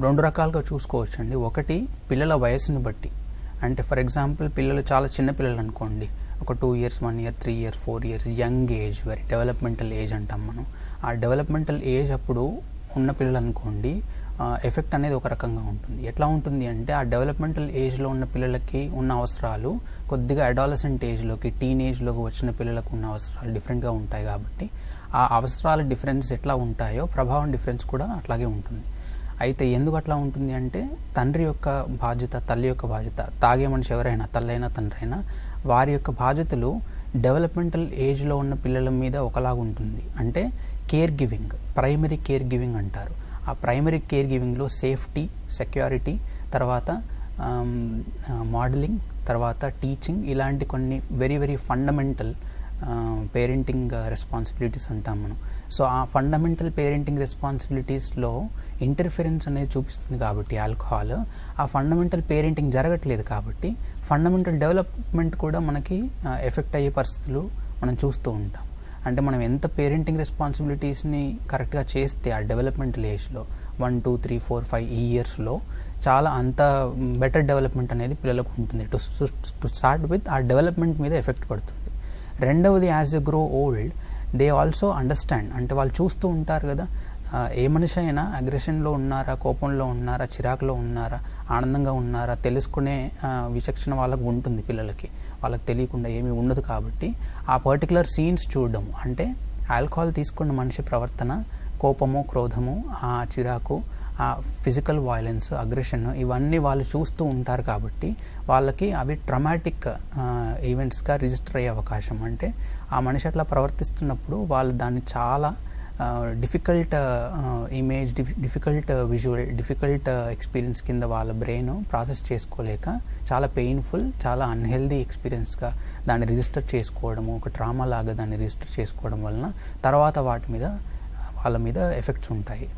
2 రకాలుగా చూసుకోవచ్చండి. ఒకటి పిల్లల వయసుని బట్టి. అంటే ఫర్ ఎగ్జాంపుల్ పిల్లలు చాలా చిన్న పిల్లలు అనుకోండి, ఒక 2 years, 1 year, 3 years, 4 years, young age, very developmental age అంటాం మనం. ఆ డెవలప్మెంటల్ ఏజ్ అప్పుడు ఉన్న పిల్లలు అనుకోండి, ఎఫెక్ట్ అనేది ఒక రకంగా ఉంటుంది. ఎట్లా ఉంటుంది అంటే ఆ డెవలప్మెంటల్ ఏజ్లో ఉన్న పిల్లలకి ఉన్న అవసరాలు కొద్దిగా అడాలసెంట్ ఏజ్లోకి, టీనేజ్లోకి వచ్చిన పిల్లలకు ఉన్న అవసరాలు డిఫరెంట్గా ఉంటాయి. కాబట్టి ఆ అవసరాల డిఫరెన్స్ ఎట్లా ఉంటాయో ప్రభావం డిఫరెన్స్ కూడా అట్లాగే ఉంటుంది. అయితే ఎందుకు అట్లా ఉంటుంది అంటే తండ్రి యొక్క బాధ్యత, తల్లి యొక్క బాధ్యత, తాగే మనిషి ఎవరైనా, తల్లైనా తండ్రి అయినా, వారి యొక్క బాధ్యతలు డెవలప్మెంటల్ ఏజ్లో ఉన్న పిల్లల మీద ఒకలాగా ఉంటుంది. అంటే care giving, primary care giving అంటారు. ఆ ప్రైమరీ కేర్ గివింగ్లో సేఫ్టీ, సెక్యూరిటీ, తర్వాత మోడలింగ్, తర్వాత టీచింగ్, ఇలాంటి కొన్ని very very fundamental parenting responsibilities అంటాం మనం. సో ఆ ఫండమెంటల్ పేరెంటింగ్ రెస్పాన్సిబిలిటీస్లో ఇంటర్ఫిరెన్స్ అనేది చూపిస్తుంది. కాబట్టి ఆల్కహాల్ ఆ ఫండమెంటల్ పేరెంటింగ్ జరగట్లేదు. కాబట్టి ఫండమెంటల్ డెవలప్మెంట్ కూడా మనకి ఎఫెక్ట్ అయ్యే పరిస్థితులు మనం చూస్తూ ఉంటాం. అంటే మనం ఎంత పేరెంటింగ్ రెస్పాన్సిబిలిటీస్ని కరెక్ట్గా చేస్తే ఆ డెవలప్మెంటల్ ఏజ్లో 1, 2, 3, 4, 5 ఈ ఇయర్స్లో చాలా అంత బెటర్ డెవలప్మెంట్ అనేది పిల్లలకు ఉంటుంది. టు స్టార్ట్ విత్ ఆ డెవలప్మెంట్ మీద ఎఫెక్ట్ పడుతుంది. రెండవది, as a grow old they also understand. అంటే వాళ్ళు చూస్తూ ఉంటారు కదా, ఏ మనిషి అయినా అగ్రెషన్లో ఉన్నారా, కోపంలో ఉన్నారా, చిరాకులో ఉన్నారా, ఆనందంగా ఉన్నారా తెలుసుకునే విచక్షణ వాళ్ళకు ఉంటుంది. పిల్లలకి వాళ్ళకి తెలియకుండా ఏమీ ఉండదు. కాబట్టి ఆ పర్టికులర్ సీన్స్ చూడడం, అంటే ఆల్కహాల్ తీసుకున్న మనిషి ప్రవర్తన, కోపము, క్రోధము, ఆ చిరాకు, ఆ ఫిజికల్ వైలెన్స్, అగ్రెషన్, ఇవన్నీ వాళ్ళు చూస్తూ ఉంటారు. కాబట్టి వాళ్ళకి అవి ట్రమాటిక్ ఈవెంట్స్గా రిజిస్టర్ అయ్యే అవకాశం. అంటే ఆ మనిషి అట్లా ప్రవర్తిస్తున్నప్పుడు వాళ్ళు దాన్ని చాలా difficult image, difficult visual, difficult experience కింద వాళ్ళ బ్రెయిన్ ప్రాసెస్ చేసుకోలేక చాలా పెయిన్ఫుల్, చాలా అన్హెల్దీ ఎక్స్పీరియన్స్గా దాన్ని రిజిస్టర్ చేసుకోవడము, ఒక ట్రామా లాగా దాన్ని రిజిస్టర్ చేసుకోవడం వలన తర్వాత వాళ్ళ మీద ఎఫెక్ట్స్ ఉంటాయి.